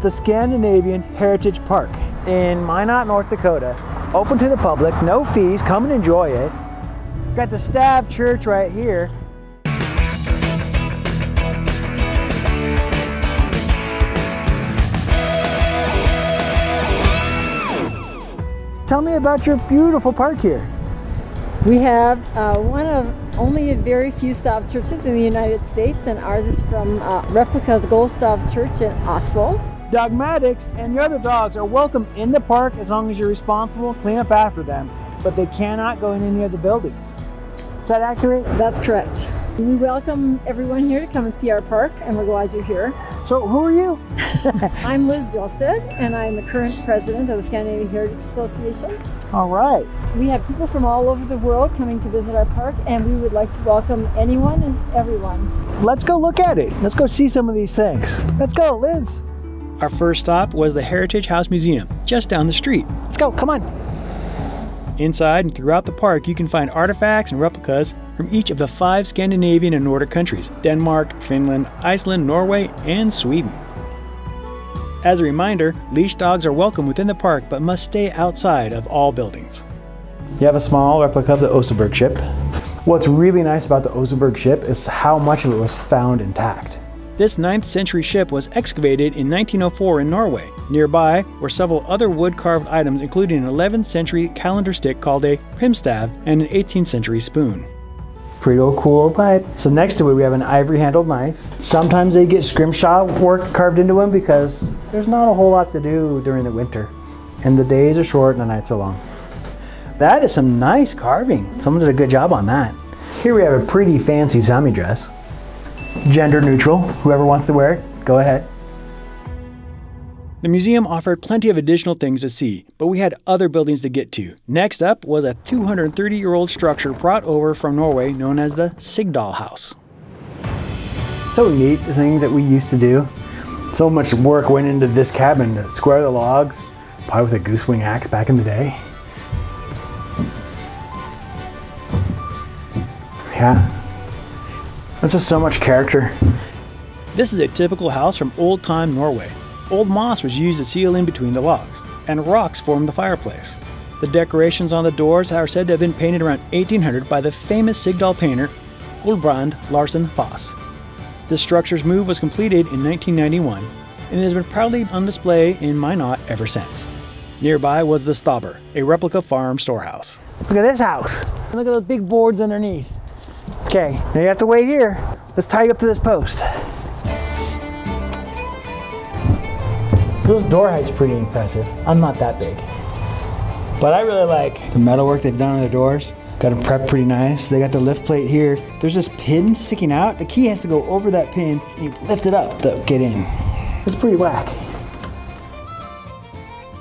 the Scandinavian Heritage Park in Minot, North Dakota. Open to the public, no fees, come and enjoy it. Got the Stave Church right here. Tell me about your beautiful park here. We have one of only a very few Stave churches in the United States, and ours is from replica of the Gol Stave Church in Oslo. Dogmatics and your other dogs are welcome in the park as long as you're responsible, clean up after them, but they cannot go in any of the buildings. Is that accurate? That's correct. We welcome everyone here to come and see our park, and we're glad you're here. So who are you? I'm Liz Jolstad, and I'm the current president of the Scandinavian Heritage Association. All right. We have people from all over the world coming to visit our park, and we would like to welcome anyone and everyone. Let's go look at it. Let's go see some of these things. Let's go, Liz. Our first stop was the Heritage House Museum, just down the street. Let's go, come on. Inside and throughout the park, you can find artifacts and replicas from each of the 5 Scandinavian and Nordic countries: Denmark, Finland, Iceland, Norway, and Sweden. As a reminder, leash dogs are welcome within the park but must stay outside of all buildings. You have a small replica of the Oslo Ship. What's really nice about the Oslo Ship is how much of it was found intact. This 9th century ship was excavated in 1904 in Norway. Nearby were several other wood-carved items, including an 11th century calendar stick called a primstav and an 18th century spoon. Pretty cool pipe. So next to it we have an ivory-handled knife. Sometimes they get scrimshaw work carved into them because there's not a whole lot to do during the winter. And the days are short and the nights are long. That is some nice carving. Someone did a good job on that. Here we have a pretty fancy Sami dress. Gender neutral, whoever wants to wear it, go ahead. The museum offered plenty of additional things to see, but we had other buildings to get to. Next up was a 230-year-old structure brought over from Norway known as the Sigdal House. So neat, the things that we used to do. So much work went into this cabin to square the logs, probably with a goosewing axe back in the day. Yeah. That's just so much character. This is a typical house from old-time Norway. Old moss was used to seal in between the logs, and rocks formed the fireplace. The decorations on the doors are said to have been painted around 1800 by the famous Sigdal painter Gulbrand Larsen Foss. The structure's move was completed in 1991, and it has been proudly on display in Minot ever since. Nearby was the Stauber, a replica farm storehouse. Look at this house. Look at those big boards underneath. Okay, now you have to wait here. Let's tie you up to this post. This door height's pretty impressive. I'm not that big. But I really like the metalwork they've done on the doors. Got them prepped pretty nice. They got the lift plate here. There's this pin sticking out. The key has to go over that pin and you lift it up to get in. It's pretty whack.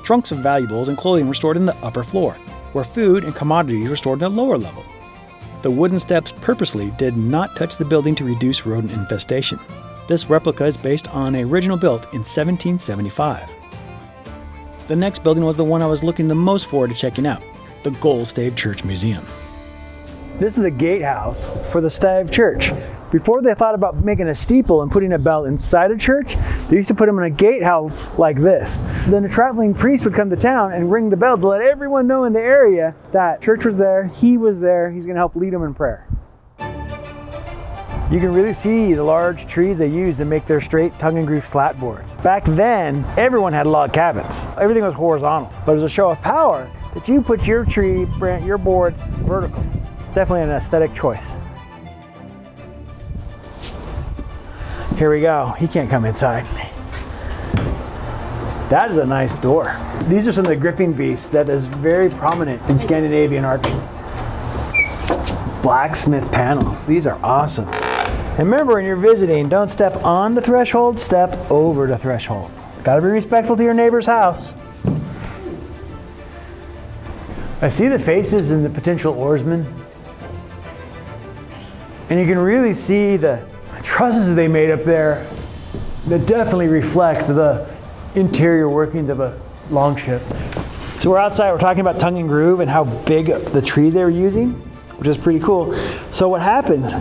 Trunks of valuables and clothing were stored in the upper floor, where food and commodities were stored in the lower level. The wooden steps purposely did not touch the building to reduce rodent infestation. This replica is based on an original built in 1775. The next building was the one I was looking the most forward to checking out, the Gol Stave Church Museum. This is the Gatehouse for the Stave Church. Before they thought about making a steeple and putting a bell inside a church, they used to put them in a gatehouse like this. Then a traveling priest would come to town and ring the bell to let everyone know in the area that church was there, he was there, he's going to help lead them in prayer. You can really see the large trees they used to make their straight tongue-and-groove slat boards. Back then, everyone had log cabins. Everything was horizontal, but it was a show of power that you put your tree, your boards vertical. Definitely an aesthetic choice. Here we go. He can't come inside. That is a nice door. These are some of the gripping beasts that is very prominent in Scandinavian art. Blacksmith panels. These are awesome. And remember, when you're visiting, don't step on the threshold, step over the threshold. Gotta be respectful to your neighbor's house. I see the faces and the potential oarsmen. And you can really see the trusses they made up there that definitely reflect the interior workings of a longship. So we're outside, we're talking about tongue and groove and how big the tree they were using, which is pretty cool. So what happens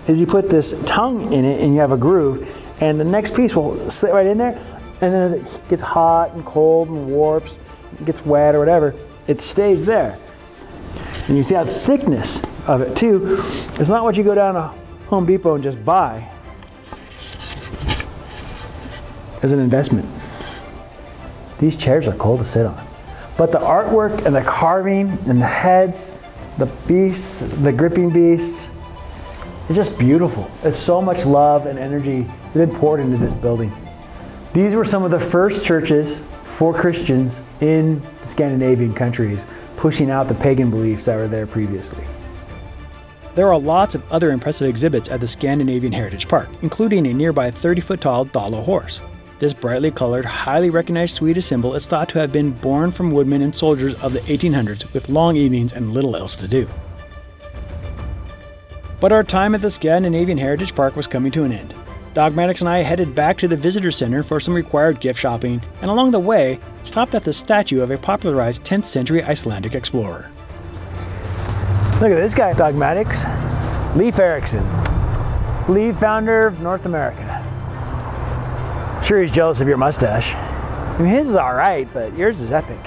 is you put this tongue in it and you have a groove, and the next piece will sit right in there. And then as it gets hot and cold and warps, it gets wet or whatever, it stays there. And you see how the thickness of it too, it's not what you go down to Home Depot and just buy. As an investment. These chairs are cool to sit on. But the artwork and the carving and the heads, the beasts, the gripping beasts, it's just beautiful. It's so much love and energy that's been poured into this building. These were some of the first churches for Christians in the Scandinavian countries, pushing out the pagan beliefs that were there previously. There are lots of other impressive exhibits at the Scandinavian Heritage Park, including a nearby 30-foot-tall Dalo horse. This brightly colored, highly recognized Swedish symbol is thought to have been born from woodmen and soldiers of the 1800s with long evenings and little else to do. But our time at the Scandinavian Heritage Park was coming to an end. Dogmatics and I headed back to the visitor center for some required gift shopping, and along the way, stopped at the statue of a popularized 10th century Icelandic explorer. Look at this guy, Dogmatics. Leif Erikson. Leif, founder of North America. I'm sure he's jealous of your mustache. I mean, his is all right, but yours is epic.